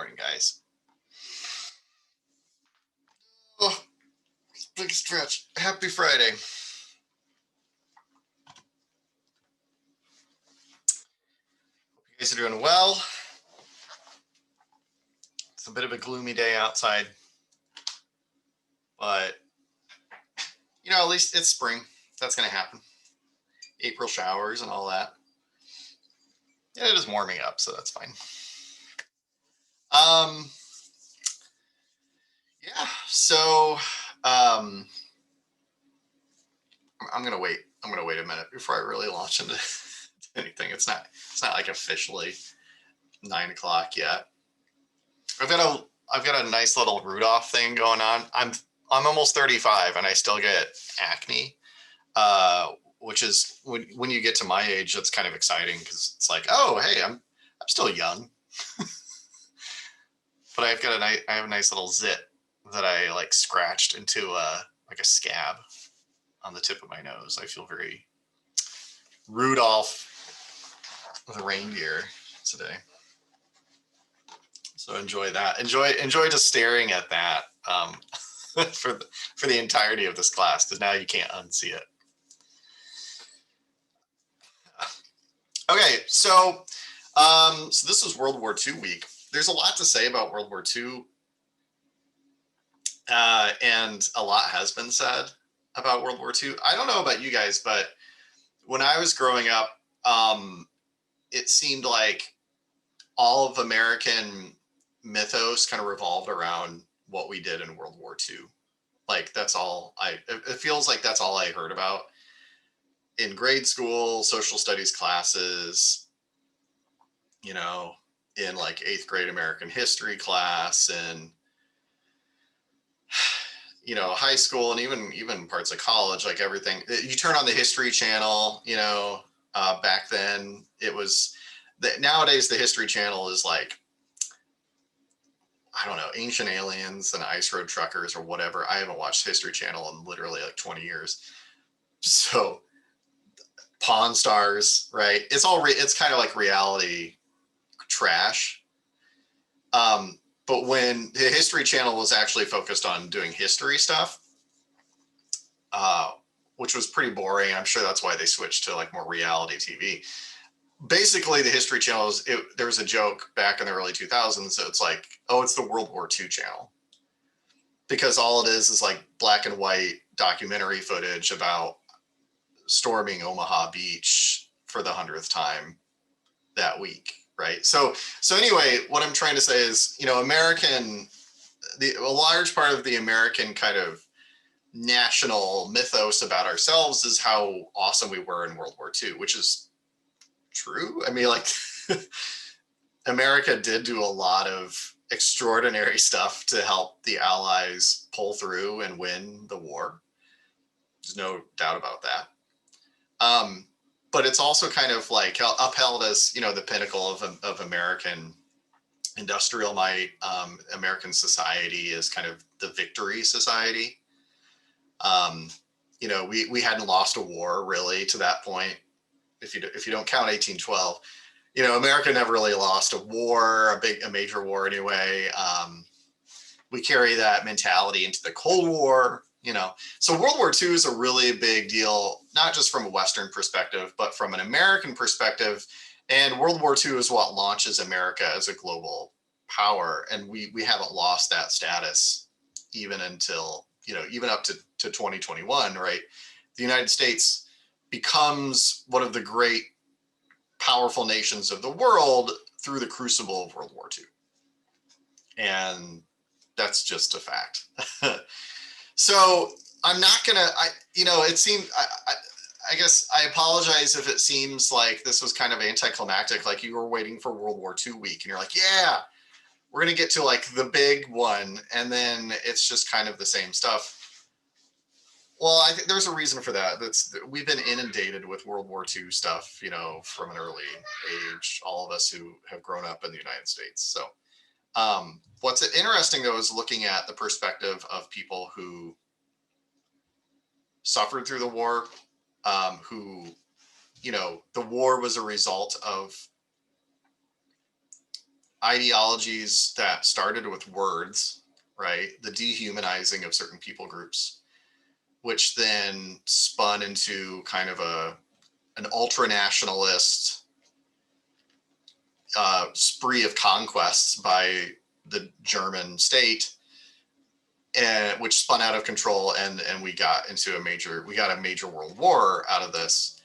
morning, guys. Oh, big stretch. Happy Friday. Hope you guys are doing well. It's a bit of a gloomy day outside, but at least it's spring. That's going to happen. April showers and all that. And it is warming up, so that's fine. Yeah, so I'm gonna wait. I'm gonna wait a minute before I really launch into anything. It's not like officially 9 o'clock yet. I've got a nice little Rudolph thing going on. I'm almost 35 and I still get acne, which is when you get to my age, that's kind of exciting because it's like, oh, hey, I'm still young. But I have a nice little zit that I like scratched into like a scab on the tip of my nose. I feel very Rudolph the reindeer today. So enjoy that. Enjoy just staring at that for the entirety of this class, because now you can't unsee it. Okay, so this is World War II week. There's a lot to say about World War II, and a lot has been said about World War II. I don't know about you guys, but when I was growing up, it seemed like all of American mythos kind of revolved around what we did in World War II. Like that's all it feels like that's all I heard about in grade school, social studies classes, in like 8th grade American history class, and high school, and even parts of college. Like everything, you turn on the History Channel, back then it was that. Nowadays the History Channel is like, I don't know, Ancient Aliens and Ice Road Truckers or whatever. I haven't watched History Channel in literally like 20 years. So Pawn Stars, right? It's kind of like reality trash. But when the History Channel was actually focused on doing history stuff, which was pretty boring. I'm sure that's why they switched to like more reality TV. Basically, the History Channel there was a joke back in the early 2000s. So it's like, oh, it's the World War II channel, because all it is like black and white documentary footage about storming Omaha Beach for the 100th time that week, right? So anyway, what I'm trying to say is, a large part of the American kind of national mythos about ourselves is how awesome we were in World War II, which is true. I mean, like America did do a lot of extraordinary stuff to help the Allies pull through and win the war. There's no doubt about that. But it's also kind of like upheld as, the pinnacle of American industrial might. American society is kind of the victory society. We hadn't lost a war really to that point. If you don't count 1812, America never really lost a war, a major war anyway. We carry that mentality into the Cold War. So World War II is a really big deal, not just from a Western perspective, but from an American perspective. And World War II is what launches America as a global power. And we haven't lost that status even until, even up to 2021, right? The United States becomes one of the great powerful nations of the world through the crucible of World War II. And that's just a fact. So I'm not gonna, it seemed, I guess I apologize if it seems like this was kind of anticlimactic, like you were waiting for World War II week and you're like, yeah, we're gonna get to like the big one, and then it's just kind of the same stuff. Well, I think there's a reason for that. We've been inundated with World War II stuff, from an early age, all of us who have grown up in the United States. So what's interesting, though, is looking at the perspective of people who suffered through the war, who, the war was a result of ideologies that started with words, right? The dehumanizing of certain people groups, which then spun into kind of an ultra nationalist spree of conquests by the German state, and which spun out of control, and we got a major world war out of this,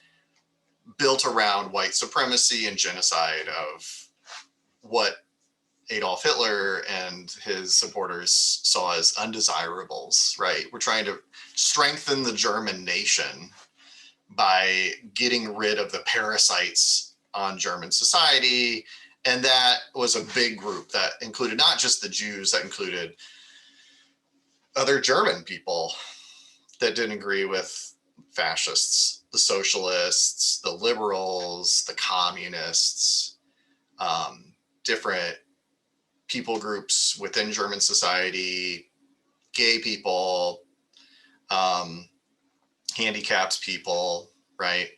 built around white supremacy and genocide of what Adolf Hitler and his supporters saw as undesirables, right? We're trying to strengthen the German nation by getting rid of the parasites on German society. And that was a big group that included not just the Jews, that included other German people that didn't agree with fascists, the socialists, the liberals, the communists, different people groups within German society, gay people, handicapped people, right?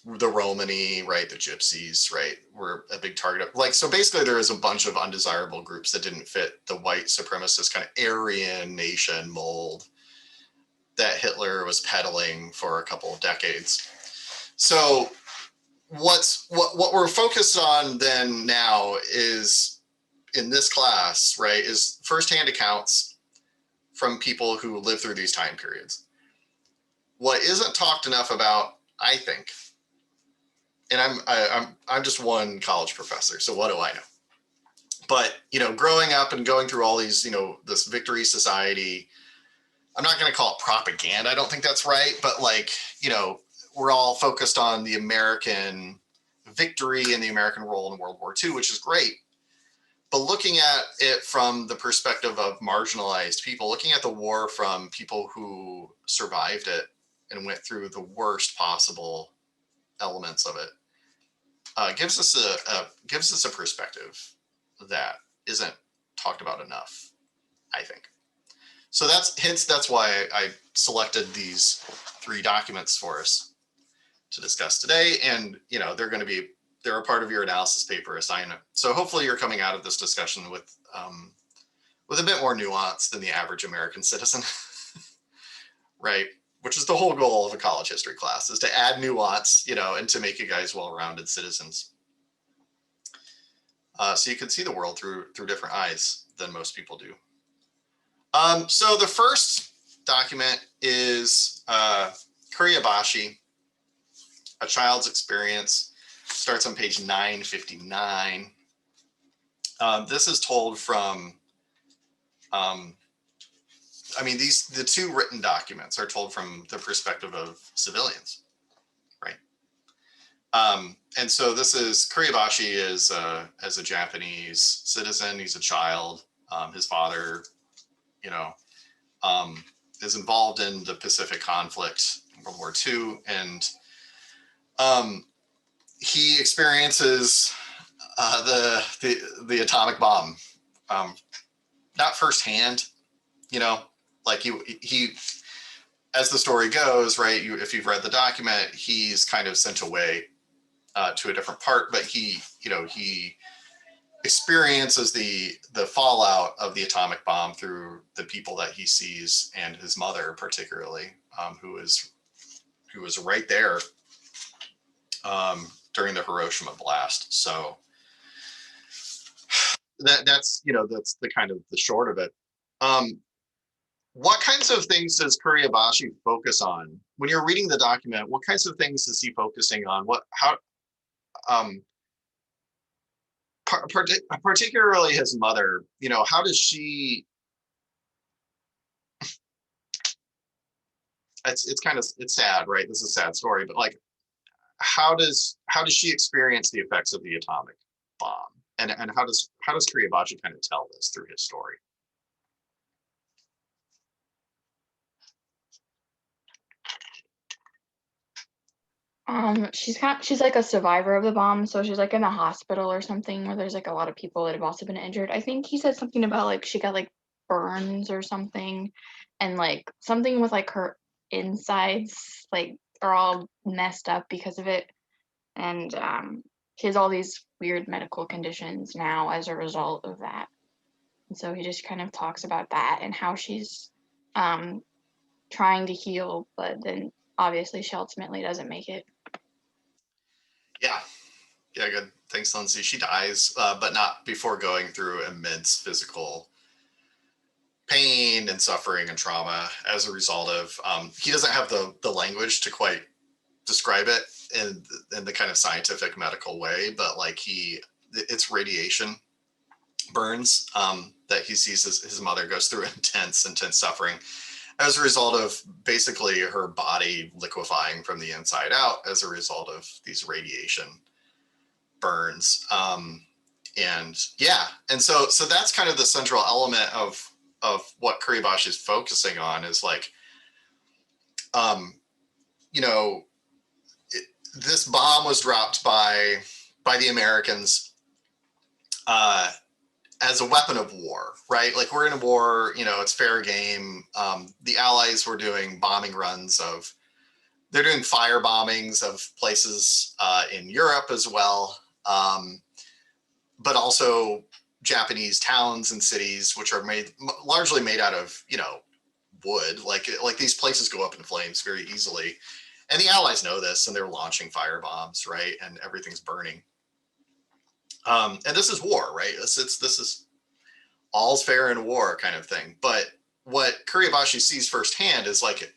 The Romani, right? The Gypsies, right? Were a big target of, like, so basically there is a bunch of undesirable groups that didn't fit the white supremacist kind of Aryan nation mold that Hitler was peddling for a couple of decades. So what we're focused on then now is, in this class, right, is firsthand accounts from people who lived through these time periods. What isn't talked enough about, I think, and I'm just one college professor, so what do I know? But, growing up and going through all these, this victory society, I'm not going to call it propaganda. I don't think that's right. But, like, we're all focused on the American victory and the American role in World War II, which is great. But looking at it from the perspective of marginalized people, looking at the war from people who survived it and went through the worst possible elements of it, gives us a perspective that isn't talked about enough, I think. So that's why I selected these 3 documents for us to discuss today, and they're a part of your analysis paper assignment. So hopefully you're coming out of this discussion with a bit more nuance than the average American citizen, right? Which is the whole goal of a college history class, is to add nuance, and to make you guys well-rounded citizens. So you can see the world through different eyes than most people do. So the first document is Kuribashi, A Child's Experience. Starts on page 959. This is told from, the 2 written documents are told from the perspective of civilians, right? And so this is, Kuribashi is as a Japanese citizen. He's a child. His father, is involved in the Pacific conflict, World War II, and he experiences the atomic bomb, not firsthand, like he, as the story goes, right? If you've read the document, he's kind of sent away to a different part, but he experiences the fallout of the atomic bomb through the people that he sees, and his mother particularly, who was right there during the Hiroshima blast. So that's the kind of the short of it. What kinds of things does Kuribashi focus on when you're reading the document? What kinds of things is he focusing on? Particularly his mother, how does she, it's sad, right? This is a sad story, but, like, how does she experience the effects of the atomic bomb? And how does Kuribashi kind of tell this through his story? She's like a survivor of the bomb, so she's like in a hospital or something where there's like a lot of people that have also been injured. I think he said something about like she got like burns or something, and like something with like her insides like are all messed up because of it. And she has all these weird medical conditions now as a result of that. And so he just kind of talks about that and how she's trying to heal, but then obviously she ultimately doesn't make it. Yeah. Yeah, good. Thanks, Lindsay. She dies, but not before going through immense physical pain and suffering and trauma as a result of. He doesn't have the language to quite describe it in the kind of scientific medical way, but like it's radiation burns that he sees his mother goes through intense suffering as a result of basically her body liquefying from the inside out as a result of these radiation burns. And yeah, and so that's kind of the central element of what Kuriboshi is focusing on is like, you know, this bomb was dropped by the Americans as a weapon of war, right? Like we're in a war, you know, it's fair game. The Allies were doing bombing runs they're doing fire bombings of places in Europe as well, but also Japanese towns and cities, which are largely made out of, you know, wood. Like these places go up in flames very easily. And the Allies know this, and they're launching fire bombs, right? And everything's burning. And this is war, right? This is all's fair in war kind of thing. But what Kuriboshi sees firsthand is like,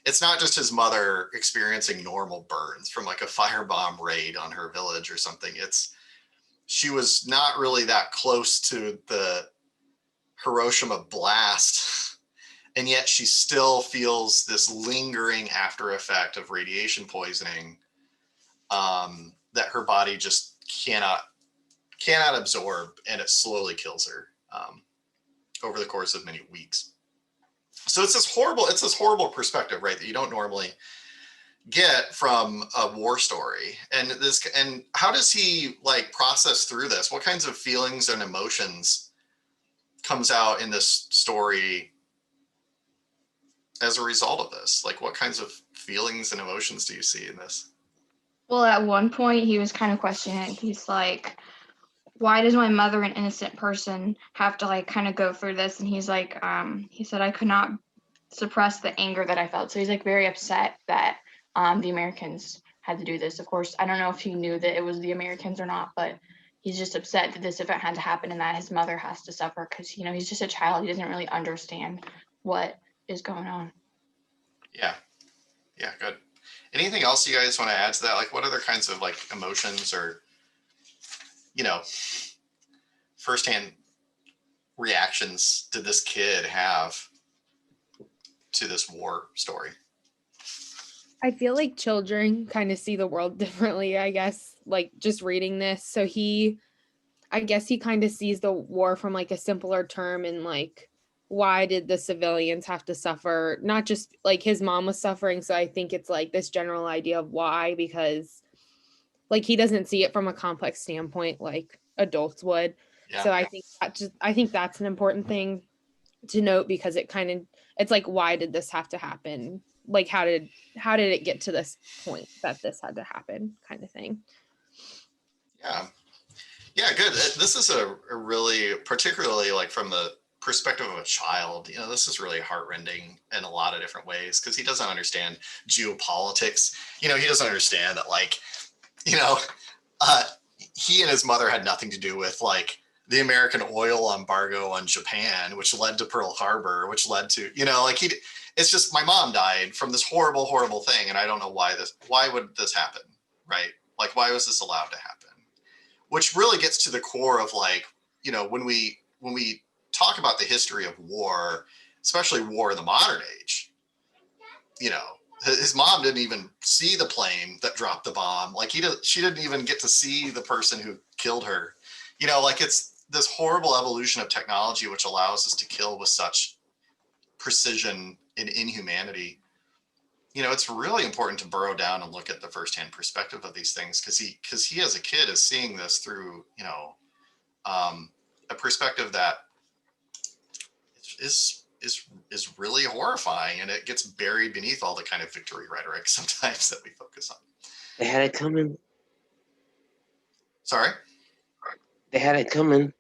it's not just his mother experiencing normal burns from like a firebomb raid on her village or something. She was not really that close to the Hiroshima blast, and yet she still feels this lingering after effect of radiation poisoning that her body just cannot absorb, and it slowly kills her over the course of many weeks. So it's this horrible perspective, right, that you don't normally get from a war story. And how does he like process through this? What kinds of feelings and emotions comes out in this story as a result of this? Like what kinds of feelings and emotions do you see in this? Well, at one point he was kind of questioning it. He's like, why does my mother, an innocent person, have to like kind of go through this? And he's like, he said, I could not suppress the anger that I felt. So he's like very upset that the Americans had to do this. Of course, I don't know if he knew that it was the Americans or not, but he's just upset that this event had to happen and that his mother has to suffer because, you know, he's just a child. He doesn't really understand what is going on. Yeah. Yeah, good. Anything else you guys want to add to that? Like what other kinds of like emotions or, you know, firsthand reactions did this kid have to this war story? I feel like children kind of see the world differently, I guess, like just reading this. So I guess he kind of sees the war from like a simpler term and like, why did the civilians have to suffer? Not just like his mom was suffering. So I think it's like this general idea of why, because like he doesn't see it from a complex standpoint like adults would. Yeah. So I think that's an important thing to note because it's like, why did this have to happen? Like how did it get to this point that this had to happen kind of thing? Yeah. Yeah, good. This is a really, particularly like from the perspective of a child, you know, this is really heartrending in a lot of different ways because he doesn't understand geopolitics. You know, he doesn't understand that like, you know, uh, he and his mother had nothing to do with like the American oil embargo on Japan, which led to Pearl Harbor, which led to, you know, like it's just my mom died from this horrible, horrible thing. And I don't know why would this happen? Right? Like, why was this allowed to happen? Which really gets to the core of like, you know, when we talk about the history of war, especially war in the modern age, you know, his mom didn't even see the plane that dropped the bomb. Like she didn't even get to see the person who killed her. You know, like it's this horrible evolution of technology which allows us to kill with such precision and inhumanity. You know, it's really important to burrow down and look at the firsthand perspective of these things because he as a kid is seeing this through, you know, a perspective that is really horrifying, and it gets buried beneath all the kind of victory rhetoric sometimes that we focus on. They had it coming. Sorry? They had it coming.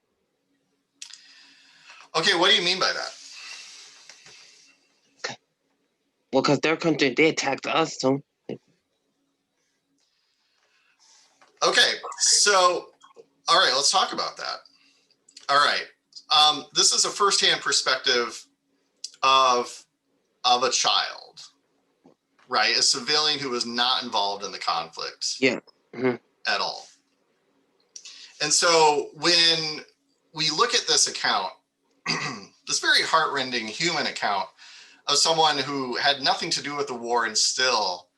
Okay, what do you mean by that? Well, because their country, they attacked us, so. Okay, so, all right, let's talk about that. All right, this is a firsthand perspective of a child, right? A civilian who was not involved in the conflict Yeah. Mm-hmm. at all. And so when we look at this account, this very heartrending human account of someone who had nothing to do with the war and still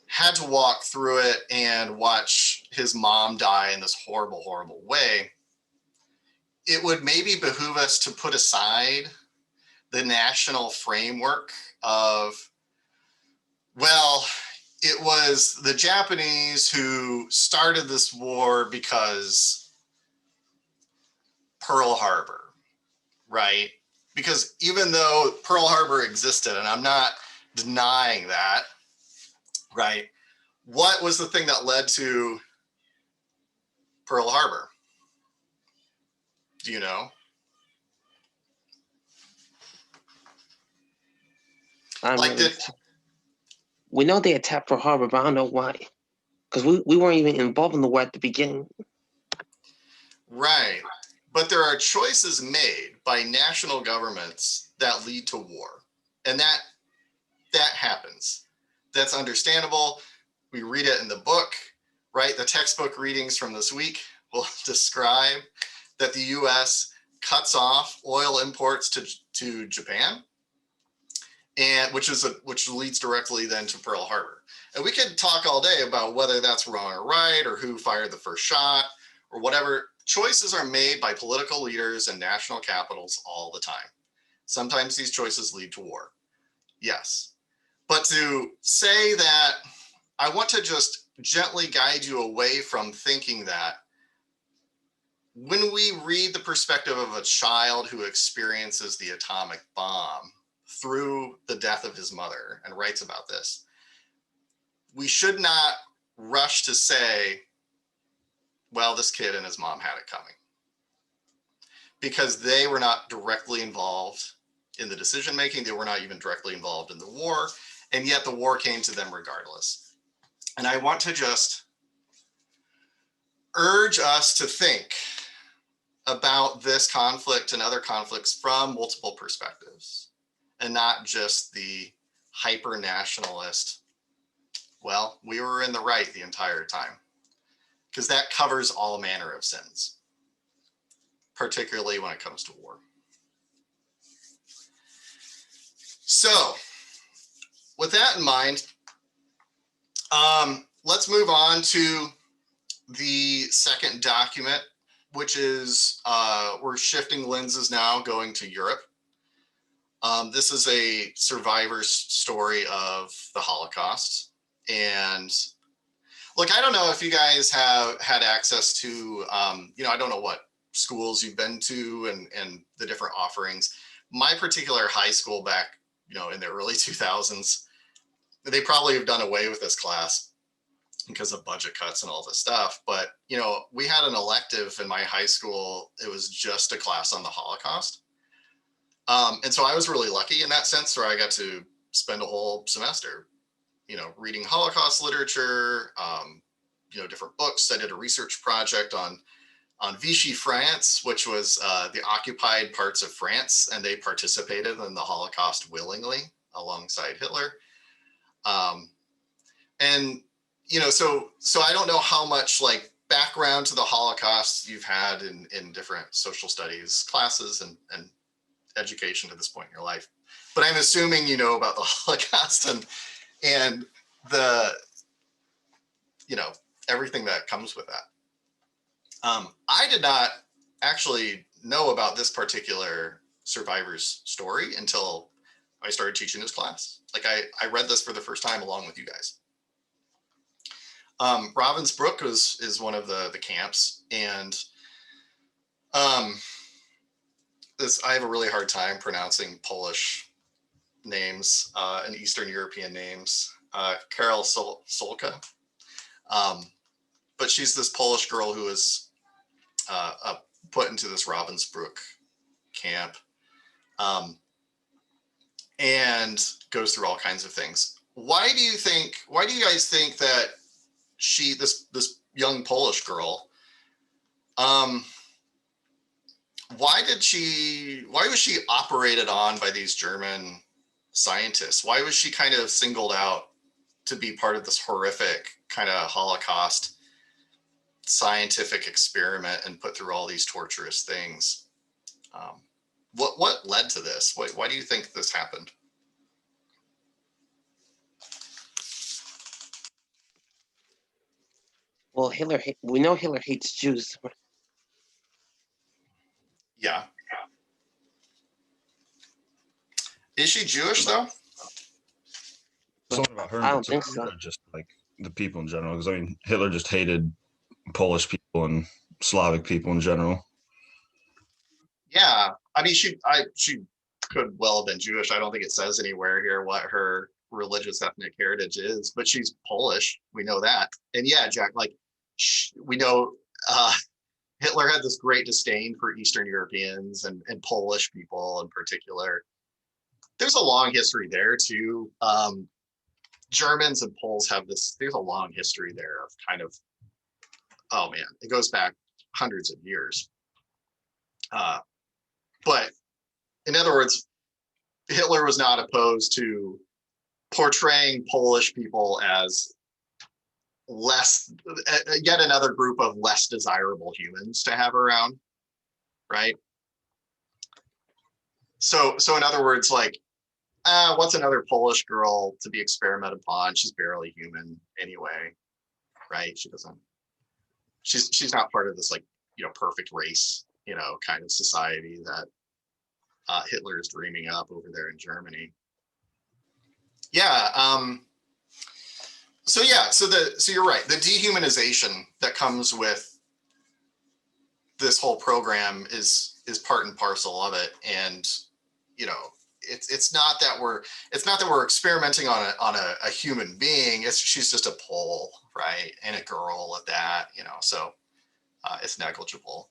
had to walk through it and watch his mom die in this horrible, horrible way, it would maybe behoove us to put aside the national framework of, well, it was the Japanese who started this war because Pearl Harbor, right? Because even though Pearl Harbor existed, and I'm not denying that, right? What was the thing that led to Pearl Harbor? Do you know? We know they attacked Pearl Harbor, but I don't know why. Because we weren't even involved in the war at the beginning. Right. But there are choices made by national governments that lead to war. And that happens. That's understandable. We read it in the book, right? The textbook readings from this week will describe that the US cuts off oil imports to Japan, and which leads directly then to Pearl Harbor. And we could talk all day about whether that's wrong or right, or who fired the first shot, or whatever. Choices are made by political leaders and national capitals all the time. Sometimes these choices lead to war. Yes. But to say that, I want to just gently guide you away from thinking that when we read the perspective of a child who experiences the atomic bomb through the death of his mother and writes about this, we should not rush to say, well, this kid and his mom had it coming. Because they were not directly involved in the decision making. They were not even directly involved in the war. And yet the war came to them regardless. And I want to just urge us to think about this conflict and other conflicts from multiple perspectives, and not just the hyper nationalist, well, we were in the right the entire time, because that covers all manner of sins, particularly when it comes to war. So with that in mind, let's move on to the second document, which is, we're shifting lenses now, going to Europe. This is a survivor's story of the Holocaust. And look, I don't know if you guys have had access to, I don't know what schools you've been to and the different offerings. My particular high school back, in the early 2000s, they probably have done away with this class because of budget cuts and all this stuff. But, we had an elective in my high school. It was just a class on the Holocaust. And so I was really lucky in that sense, where I got to spend a whole semester, reading Holocaust literature, different books. I did a research project on Vichy France, which was the occupied parts of France, and they participated in the Holocaust willingly alongside Hitler. And so I don't know how much like background to the Holocaust you've had in different social studies classes and education at this point in your life, but I'm assuming you know about the Holocaust and the everything that comes with that. I did not actually know about this particular survivor's story until I started teaching this class. Like I read this for the first time along with you guys. Ravensbrück is one of the camps, and I have a really hard time pronouncing Polish names and Eastern European names. Karol Solka. but she's this Polish girl who is put into this Ravensbrück camp, and goes through all kinds of things. Why do you guys think that this young Polish girl, why was she operated on by these German scientists? Why was she kind of singled out to be part of this horrific kind of Holocaust scientific experiment and put through all these torturous things? What led to this? Why do you think this happened? Well, we know Hitler hates Jews. Yeah. Is she Jewish though? Something about her in I don't think particular, so. or just like the people in general? Because I mean, Hitler just hated Polish people and Slavic people in general. Yeah, I mean, she could well have been Jewish. I don't think it says anywhere here what her religious ethnic heritage is, but she's Polish. We know that. And yeah, Jack, like we know Hitler had this great disdain for Eastern Europeans and Polish people in particular. There's a long history there too. Germans and Poles have this, there's a long history there of kind of, oh man, it goes back hundreds of years. But in other words, Hitler was not opposed to portraying Polish people as yet another group of less desirable humans to have around, right? So in other words, like, what's another Polish girl to be experimented upon? She's barely human anyway, right? She's not part of this, like, perfect race, kind of society that Hitler is dreaming up over there in Germany. Yeah. So you're right. The dehumanization that comes with this whole program is part and parcel of it, and it's not that we're experimenting on a human being. She's just a Pole, right, and a girl at that. So it's negligible.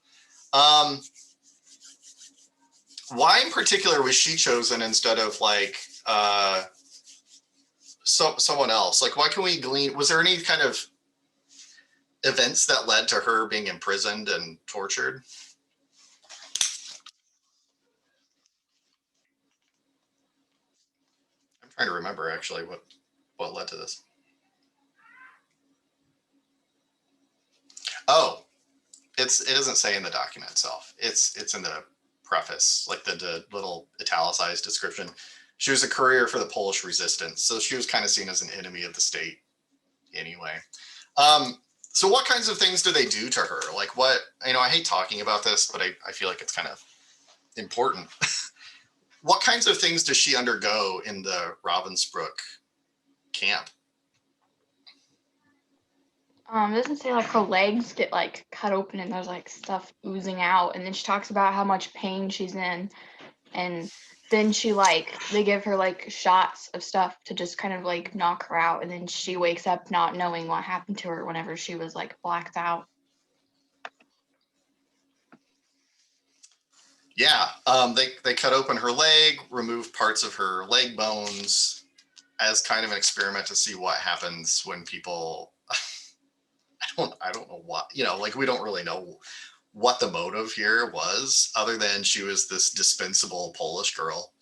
Why in particular was she chosen instead of like someone else? Like, why can we glean? Was there any kind of events that led to her being imprisoned and tortured? I'm trying to remember actually what led to this. Oh, it doesn't say in the document itself. It's in the preface, like the little italicized description. She was a courier for the Polish resistance, so she was kind of seen as an enemy of the state anyway. So what kinds of things do they do to her? Like what, I hate talking about this, but I feel like it's kind of important. What kinds of things does she undergo in the Ravensbrück camp? It doesn't say like her legs get like cut open and there's like stuff oozing out, and then she talks about how much pain she's in, and then they give her like shots of stuff to just kind of like knock her out, and then she wakes up not knowing what happened to her whenever she was like blacked out. Yeah, they cut open her leg, remove parts of her leg bones as kind of an experiment to see what happens when people I don't know what, like we don't really know what the motive here was, other than she was this dispensable Polish girl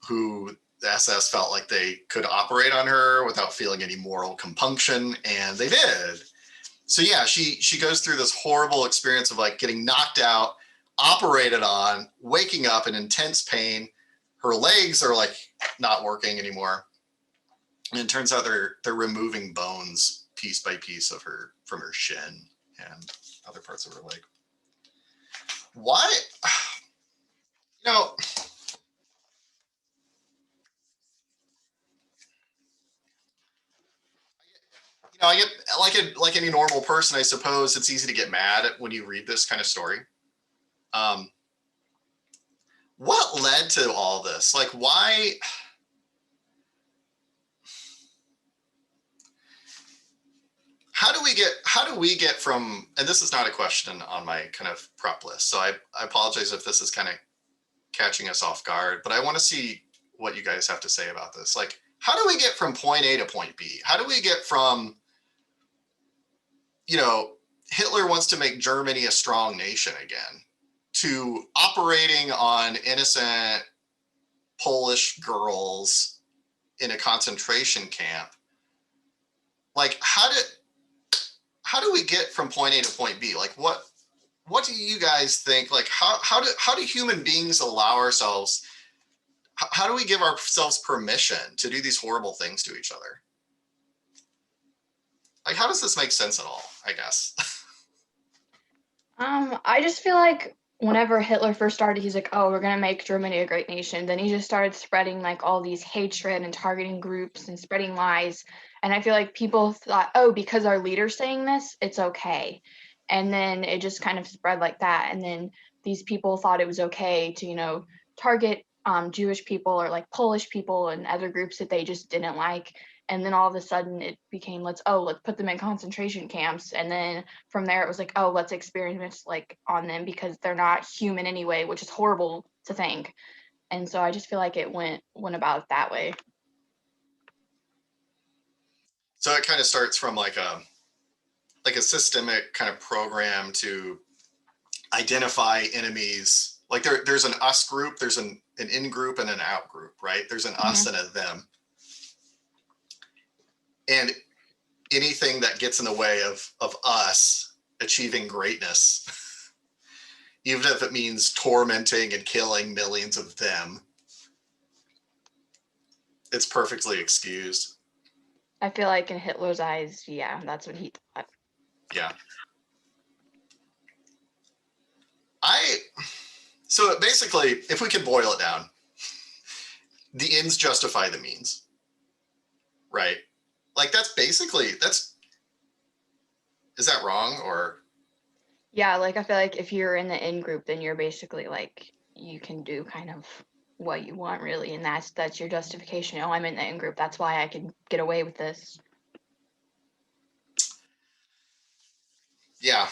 who the SS felt like they could operate on her without feeling any moral compunction, and they did. So yeah, she goes through this horrible experience of like getting knocked out, operated on, waking up in intense pain. Her legs are like not working anymore. And it turns out they're removing bones piece by piece from her shin and other parts of her leg. Why? I get like any normal person, I suppose it's easy to get mad when you read this kind of story. What led to all this? Like, why? How do do we get from, and this is not a question on my kind of prep list, so I apologize if this is kind of catching us off guard, but I want to see what you guys have to say about this. Like, how do we get from point A to point B? How do we get from, Hitler wants to make Germany a strong nation again, to operating on innocent Polish girls in a concentration camp? Like, how do we get from point A to point B? Like, what do you guys think? Like, how do human beings allow ourselves? How do we give ourselves permission to do these horrible things to each other? Like, how does this make sense at all? I guess. I just feel like whenever Hitler first started, he's like, oh, we're going to make Germany a great nation. Then he just started spreading like all these hatred and targeting groups and spreading lies. And I feel like people thought, oh, because our leader's saying this, it's okay. And then it just kind of spread like that. And then these people thought it was okay to, target Jewish people or like Polish people and other groups that they just didn't like. And then all of a sudden it became, let's put them in concentration camps. And then from there it was like, oh, let's experiment like on them because they're not human anyway, which is horrible to think. And so I just feel like it went about that way. So it kind of starts from like a systemic kind of program to identify enemies. Like there's an us group, there's an in group and an out group, right? There's an us and a them. And anything that gets in the way of us achieving greatness, even if it means tormenting and killing millions of them, it's perfectly excused. I feel like in Hitler's eyes, yeah, that's what he thought. Yeah. So basically, if we can boil it down, the ends justify the means, right? Like is that wrong or? Yeah, like I feel like if you're in the in group, then you're basically like, you can do kind of what you want really. And that's your justification. Oh, I'm in the in group. That's why I can get away with this. Yeah.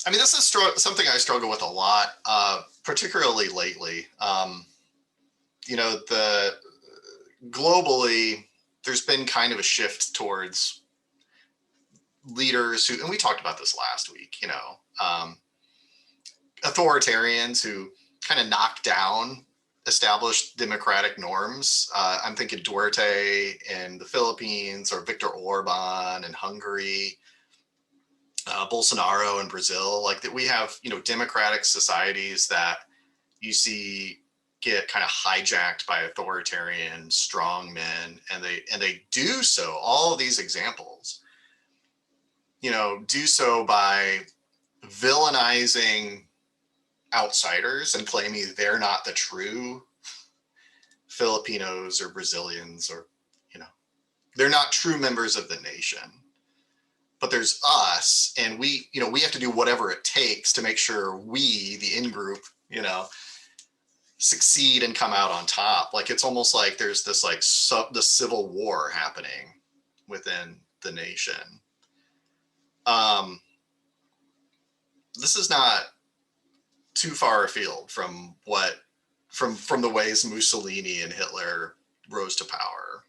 I mean, this is something I struggle with a lot, particularly lately. Globally, there's been kind of a shift towards leaders who, and we talked about this last week, authoritarians who kind of knock down established democratic norms. I'm thinking Duterte in the Philippines or Viktor Orban in Hungary. Bolsonaro in Brazil, like that we have, democratic societies that you see get kind of hijacked by authoritarian strong men, and they do so. All of these examples, do so by villainizing outsiders and claiming they're not the true Filipinos or Brazilians, or they're not true members of the nation. But there's us, and we have to do whatever it takes to make sure we, the in-group, succeed and come out on top. Like, it's almost like there's this like the civil war happening within the nation. This is not too far afield from the ways Mussolini and Hitler rose to power.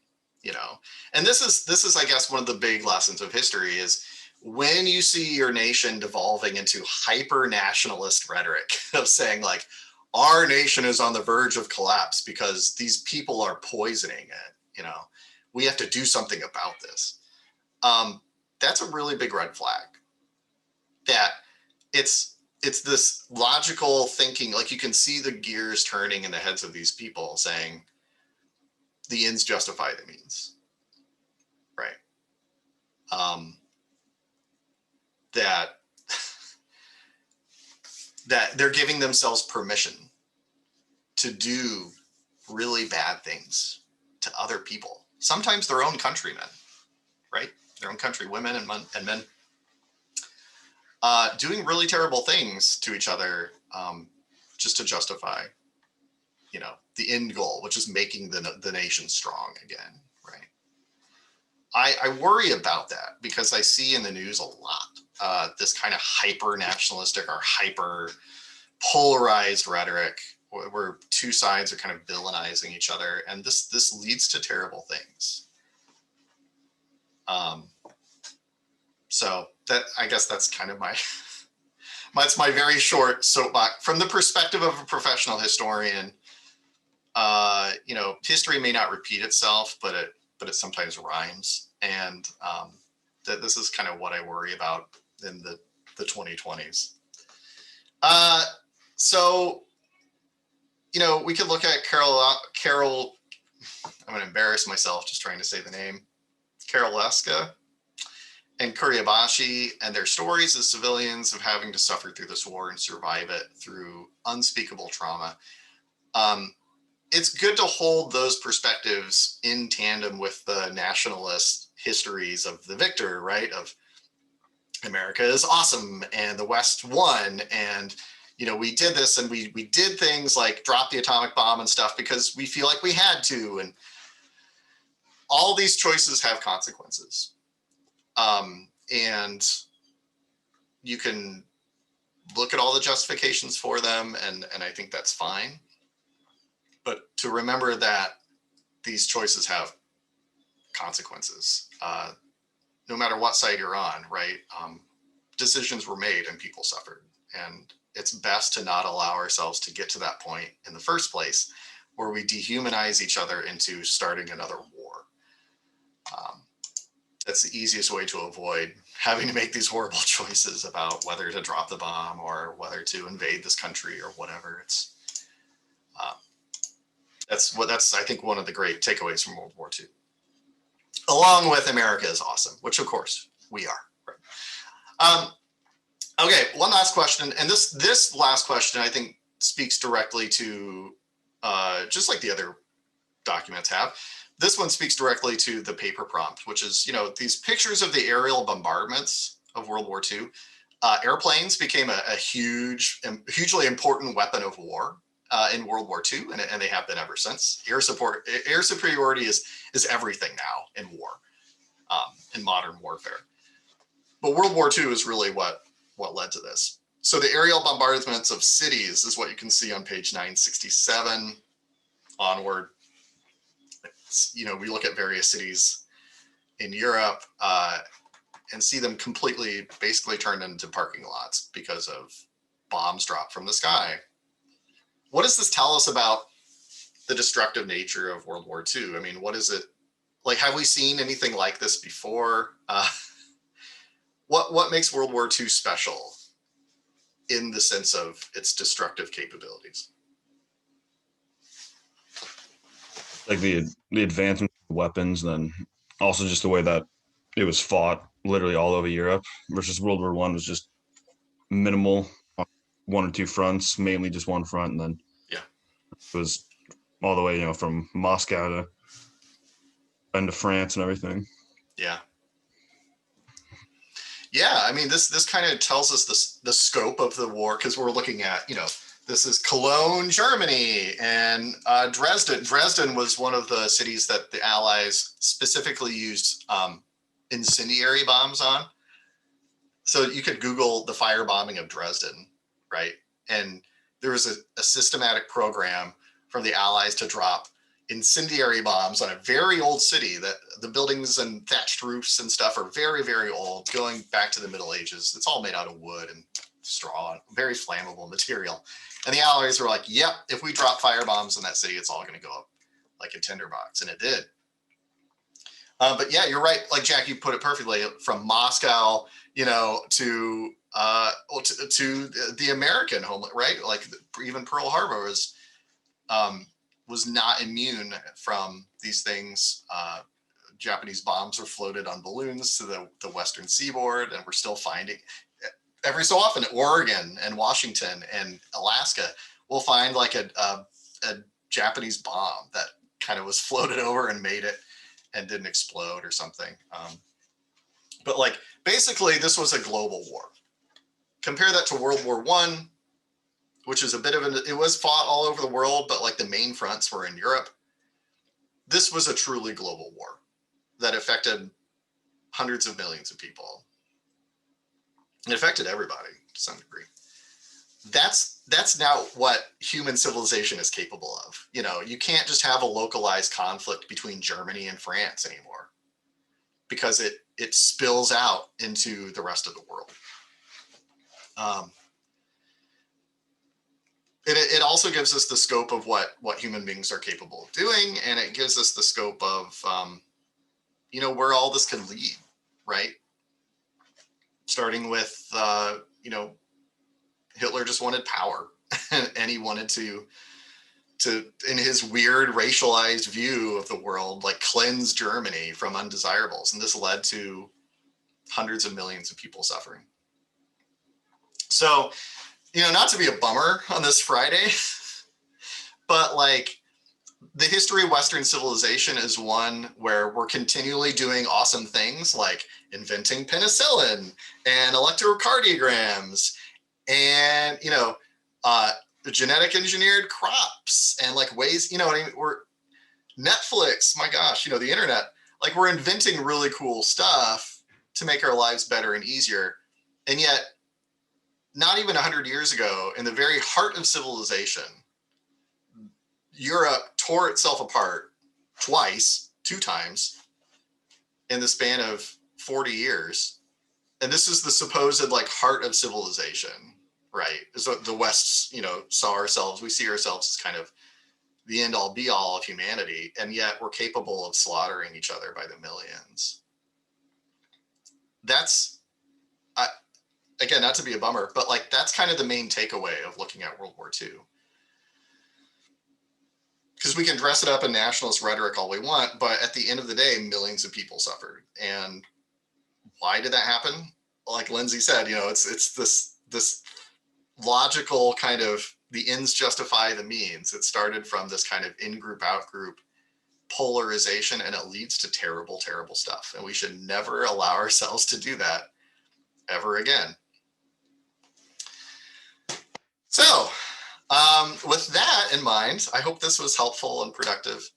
And this is I guess one of the big lessons of history is when you see your nation devolving into hyper nationalist rhetoric of saying like our nation is on the verge of collapse because these people are poisoning it, we have to do something about this. That's a really big red flag. That it's this logical thinking, like you can see the gears turning in the heads of these people saying the ends justify the means, right? That they're giving themselves permission to do really bad things to other people, sometimes their own countrymen, right? Their own countrywomen and men, doing really terrible things to each other, just to justify, the end goal, which is making the nation strong again, right? I worry about that because I see in the news a lot this kind of hyper nationalistic or hyper polarized rhetoric where two sides are kind of villainizing each other, and this leads to terrible things. So that, I guess that's kind of my that's my very short soapbox from the perspective of a professional historian. You know, history may not repeat itself, but it sometimes rhymes, and that this is kind of what I worry about in the 2020s. So, you know, we could look at Carol. I'm going to embarrass myself just trying to say the name. Karolewska and Kuribashi and their stories as civilians of having to suffer through this war and survive it through unspeakable trauma. It's good to hold those perspectives in tandem with the nationalist histories of the victor, right? Of America is awesome and the West won, and you know, we did this and we did things like drop the atomic bomb and stuff because we feel like we had to, and all these choices have consequences. And you can look at all the justifications for them, and I think that's fine. But to remember that these choices have consequences, no matter what side you're on, right? Decisions were made and people suffered. And it's best to not allow ourselves to get to that point in the first place where we dehumanize each other into starting another war. That's the easiest way to avoid having to make these horrible choices about whether to drop the bomb or whether to invade this country or whatever. It's that's I think one of the great takeaways from World War II, along with America is awesome, which of course we are. Right? Okay, one last question, and this last question I think speaks directly to just like the other documents have. This one speaks directly to the paper prompt, which is, you know, these pictures of the aerial bombardments of World War II. Airplanes became a hugely important weapon of war in World War II, and they have been ever since. Air superiority is everything now in war, in modern warfare. But World War II is really what led to this. So the aerial bombardments of cities is what you can see on page 967 onward. You know, we look at various cities in Europe and see them basically turned into parking lots because of bombs dropped from the sky. What does this tell us about the destructive nature of World War II? I mean, what is it like? Have we seen anything like this before? What makes World War II special in the sense of its destructive capabilities? Like the advancement of weapons, then also just the way that it was fought literally all over Europe versus World War I was just minimal on one or two fronts, mainly just one front, and then it was all the way, you know, from Moscow to into France and everything. Yeah, I mean, this kind of tells us the scope of the war, because we're looking at, you know, this is Cologne, Germany, and Dresden. Dresden was one of the cities that the Allies specifically used incendiary bombs on. So you could Google the firebombing of Dresden, right? And there was a systematic program from the Allies to drop incendiary bombs on a very old city that the buildings and thatched roofs and stuff are very, very old, going back to the Middle Ages. It's all made out of wood and straw, very flammable material. And the Allies were like, yep, if we drop firebombs in that city, it's all going to go up like a tinderbox. And it did. But yeah, you're right. Like Jack, you put it perfectly. From Moscow, you know, to the American homeland, right? Like even Pearl Harbor was not immune from these things. Japanese bombs were floated on balloons to the western seaboard, and we're still finding every so often Oregon and Washington and Alaska, we'll find like a Japanese bomb that kind of was floated over and made it and didn't explode or something. But like basically this was a global war. Compare that to World War I, which is a bit of it was fought all over the world, but like the main fronts were in Europe. This was a truly global war that affected hundreds of millions of people. It affected everybody to some degree. That's now what human civilization is capable of. You know, you can't just have a localized conflict between Germany and France anymore, because it spills out into the rest of the world. It also gives us the scope of what human beings are capable of doing, and it gives us the scope of you know, where all this can lead, right? Starting with you know, Hitler just wanted power, and he wanted to in his weird racialized view of the world, like cleanse Germany from undesirables, and this led to hundreds of millions of people suffering. So, you know, not to be a bummer on this Friday, but like, the history of Western civilization is one where we're continually doing awesome things like inventing penicillin and electrocardiograms and, you know, genetic engineered crops and like ways, you know, I mean, we're Netflix, my gosh, you know, the internet, like we're inventing really cool stuff to make our lives better and easier. And yet, not even 100 years ago, in the very heart of civilization, Europe tore itself apart two times in the span of 40 years. And this is the supposed like heart of civilization, right? So the West, you know, we see ourselves as kind of the end all be all of humanity. And yet we're capable of slaughtering each other by the millions. That's, again, not to be a bummer, but like, that's kind of the main takeaway of looking at World War II. Because we can dress it up in nationalist rhetoric all we want, but at the end of the day, millions of people suffered. And why did that happen? Like Lindsay said, you know, it's this logical kind of the ends justify the means. It started from this kind of in-group, out-group polarization, and it leads to terrible, terrible stuff. And we should never allow ourselves to do that ever again. So, with that in mind, I hope this was helpful and productive.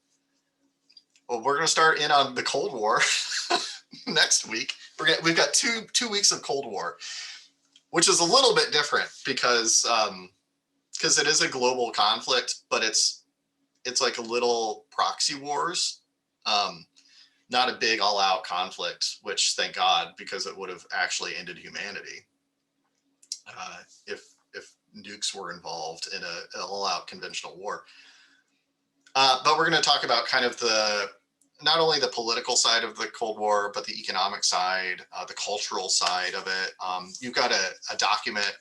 Well, we're going to start in on the Cold War next week. We've got two weeks of Cold War, which is a little bit different because it is a global conflict, but it's like a little proxy wars, not a big all-out conflict, which thank God, because it would have actually ended humanity if nukes were involved in an all-out conventional war. But we're going to talk about kind of not only the political side of the Cold War, but the economic side, the cultural side of it. You've got a document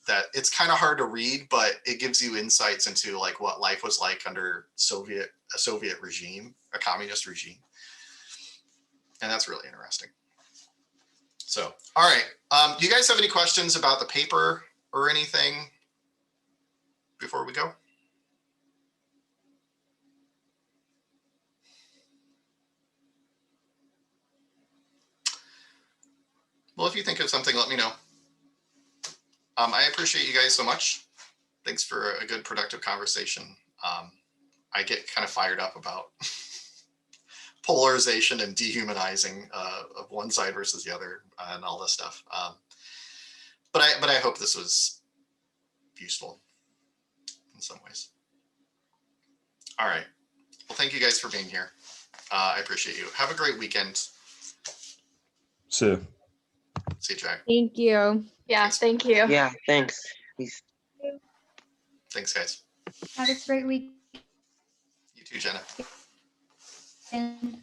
that it's kind of hard to read, but it gives you insights into like what life was like under a Soviet regime, a communist regime. And that's really interesting. So, all right. Do you guys have any questions about the paper or anything before we go? Well, if you think of something, let me know. I appreciate you guys so much. Thanks for a good, productive conversation. I get kind of fired up about polarization and dehumanizing of one side versus the other and all this stuff. But I hope this was useful in some ways. All right. Well, thank you guys for being here. I appreciate you. Have a great weekend. See you. See you, Jack. Thank you. Yeah, thank you. Yeah, thanks. Peace. Thanks, guys. Have a great week. You too, Jenna. And